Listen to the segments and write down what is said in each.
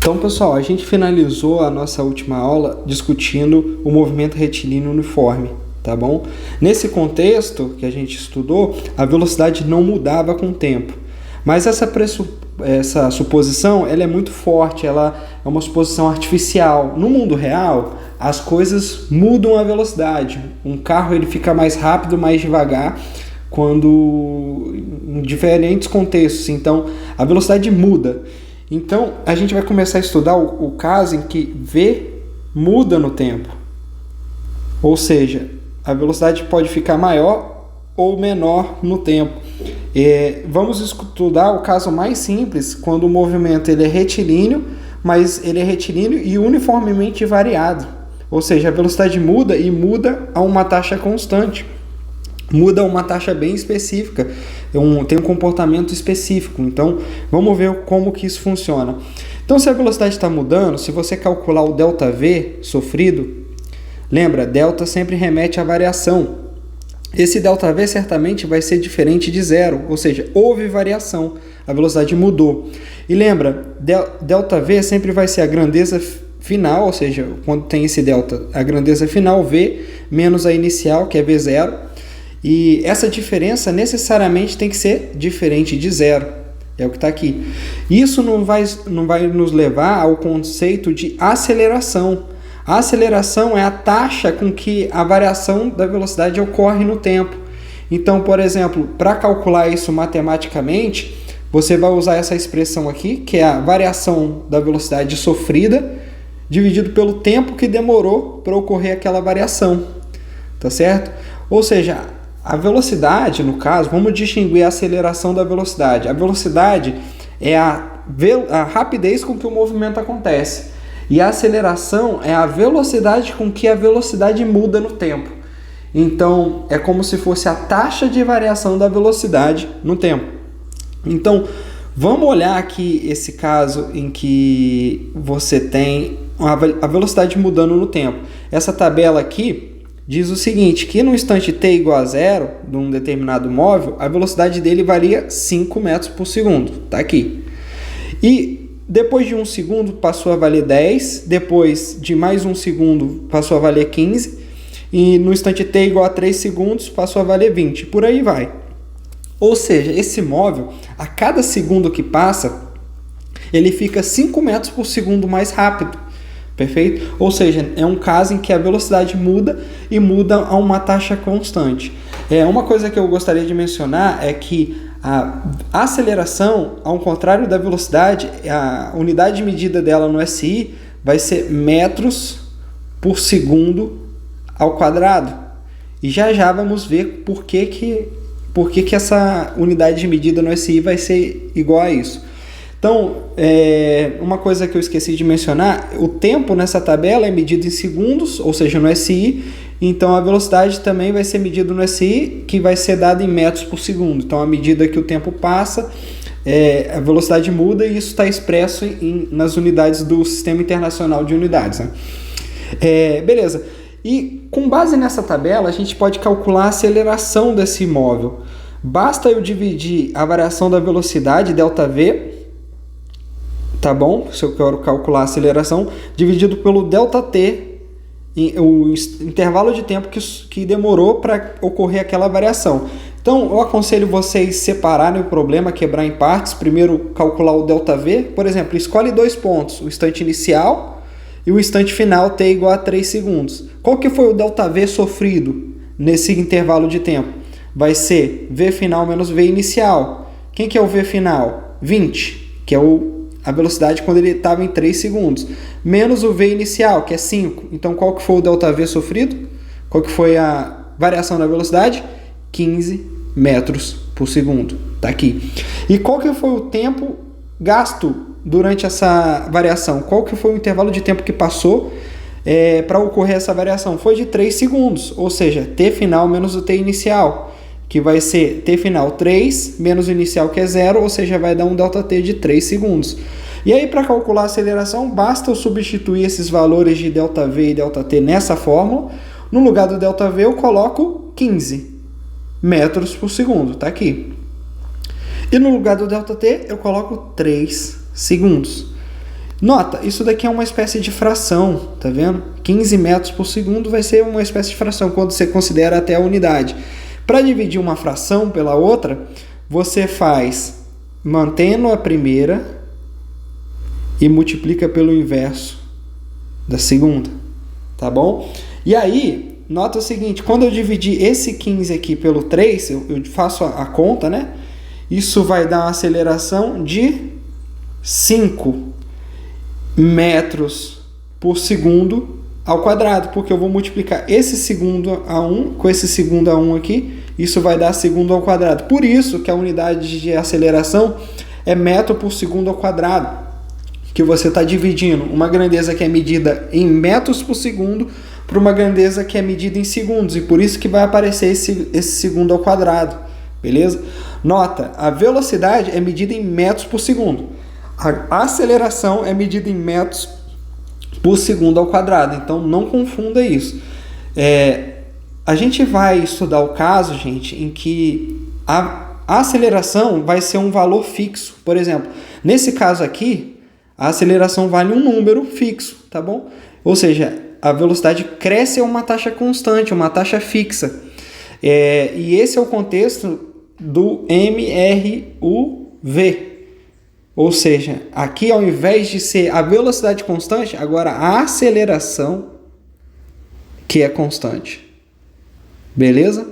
Então, pessoal, a gente finalizou a nossa última aula discutindo o movimento retilíneo uniforme, tá bom? Nesse contexto que a gente estudou, a velocidade não mudava com o tempo. Mas essa suposição ela é muito forte, ela é uma suposição artificial. No mundo real, as coisas mudam a velocidade. Um carro ele fica mais rápido, mais devagar, quando em diferentes contextos. Então, a velocidade muda. Então, a gente vai começar a estudar o caso em que V muda no tempo. Ou seja, a velocidade pode ficar maior ou menor no tempo. Vamos estudar o caso mais simples, quando o movimento ele é retilíneo, mas ele é retilíneo e uniformemente variado. Ou seja, a velocidade muda e muda a uma taxa constante. Muda a uma taxa bem específica, tem um comportamento específico. Então, vamos ver como que isso funciona. Então, se a velocidade está mudando, se você calcular o ΔV sofrido, lembra, delta sempre remete à variação. Esse ΔV certamente vai ser diferente de zero, ou seja, houve variação, a velocidade mudou. E lembra, ΔV sempre vai ser a grandeza final, ou seja, quando tem esse delta, a grandeza final, V, menos a inicial, que é V0. E essa diferença necessariamente tem que ser diferente de zero. É o que está aqui. Isso não vai nos levar ao conceito de aceleração. A aceleração é a taxa com que a variação da velocidade ocorre no tempo. Então, por exemplo, para calcular isso matematicamente, você vai usar essa expressão aqui, que é a variação da velocidade sofrida, dividido pelo tempo que demorou para ocorrer aquela variação. Tá certo? Ou seja, a velocidade, no caso, vamos distinguir a aceleração da velocidade. A velocidade é a rapidez com que o movimento acontece. E a aceleração é a velocidade com que a velocidade muda no tempo. Então, é como se fosse a taxa de variação da velocidade no tempo. Então, vamos olhar aqui esse caso em que você tem a velocidade mudando no tempo. Essa tabela aqui diz o seguinte, que no instante t igual a zero, de um determinado móvel, a velocidade dele varia 5 metros por segundo. Está aqui. E depois de 1 segundo passou a valer 10, depois de mais 1 segundo passou a valer 15, e no instante t igual a 3 segundos passou a valer 20. Por aí vai. Ou seja, esse móvel, a cada segundo que passa, ele fica 5 metros por segundo mais rápido. Perfeito? Ou seja, é um caso em que a velocidade muda e muda a uma taxa constante. Uma coisa que eu gostaria de mencionar é que a aceleração, ao contrário da velocidade, a unidade de medida dela no SI vai ser metros por segundo ao quadrado. E já vamos ver por que essa unidade de medida no SI vai ser igual a isso. Então, uma coisa que eu esqueci de mencionar, o tempo nessa tabela é medido em segundos, ou seja, no SI, então a velocidade também vai ser medida no SI, que vai ser dada em metros por segundo. Então, à medida que o tempo passa, a velocidade muda e isso está expresso nas unidades do Sistema Internacional de Unidades. Né? Beleza. E com base nessa tabela, a gente pode calcular a aceleração desse móvel. Basta eu dividir a variação da velocidade, ΔV, tá bom? Se eu quero calcular a aceleração, dividido pelo ΔT, o intervalo de tempo que demorou para ocorrer aquela variação. Então, eu aconselho vocês separarem o problema, quebrar em partes. Primeiro, calcular o ΔV. Por exemplo, escolhe 2 pontos, o instante inicial e o instante final, t igual a 3 segundos. Qual que foi o ΔV sofrido nesse intervalo de tempo? Vai ser V final menos V inicial. Quem que é o V final? 20, que é a velocidade quando ele estava em 3 segundos, menos o V inicial, que é 5. Então, qual que foi o ΔV sofrido? Qual que foi a variação da velocidade? 15 metros por segundo. Está aqui. E qual que foi o tempo gasto durante essa variação? Qual que foi o intervalo de tempo que passou para ocorrer essa variação? Foi de 3 segundos, ou seja, T final menos o T inicial, que vai ser T final 3 menos o inicial, que é 0, ou seja, vai dar um ΔT de 3 segundos. E aí, para calcular a aceleração, basta eu substituir esses valores de ΔV e ΔT nessa fórmula. No lugar do ΔV, eu coloco 15 metros por segundo, tá aqui. E no lugar do ΔT, eu coloco 3 segundos. Nota, isso daqui é uma espécie de fração, tá vendo? 15 metros por segundo vai ser uma espécie de fração quando você considera até a unidade. Para dividir uma fração pela outra, você faz mantendo a primeira e multiplica pelo inverso da segunda, tá bom? E aí, nota o seguinte, quando eu dividir esse 15 aqui pelo 3, eu faço a conta, né? Isso vai dar uma aceleração de 5 metros por segundo ao quadrado, porque eu vou multiplicar esse segundo a 1 com esse segundo a 1 aqui, isso vai dar segundo ao quadrado. Por isso que a unidade de aceleração é metro por segundo ao quadrado, que você está dividindo uma grandeza que é medida em metros por segundo para uma grandeza que é medida em segundos, e por isso que vai aparecer esse segundo ao quadrado, beleza? Nota, a velocidade é medida em metros por segundo. A aceleração é medida em metros por segundo ao quadrado, então não confunda isso. A gente vai estudar o caso, gente, em que a aceleração vai ser um valor fixo. Por exemplo, nesse caso aqui, a aceleração vale um número fixo, tá bom? Ou seja, a velocidade cresce a uma taxa constante, uma taxa fixa. E esse é o contexto do MRUV. Ou seja, aqui ao invés de ser a velocidade constante, agora a aceleração que é constante. Beleza?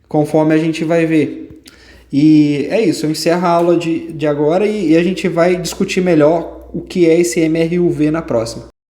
Conforme a gente vai ver. E é isso, eu encerro a aula de agora e a gente vai discutir melhor o que é esse MRUV na próxima.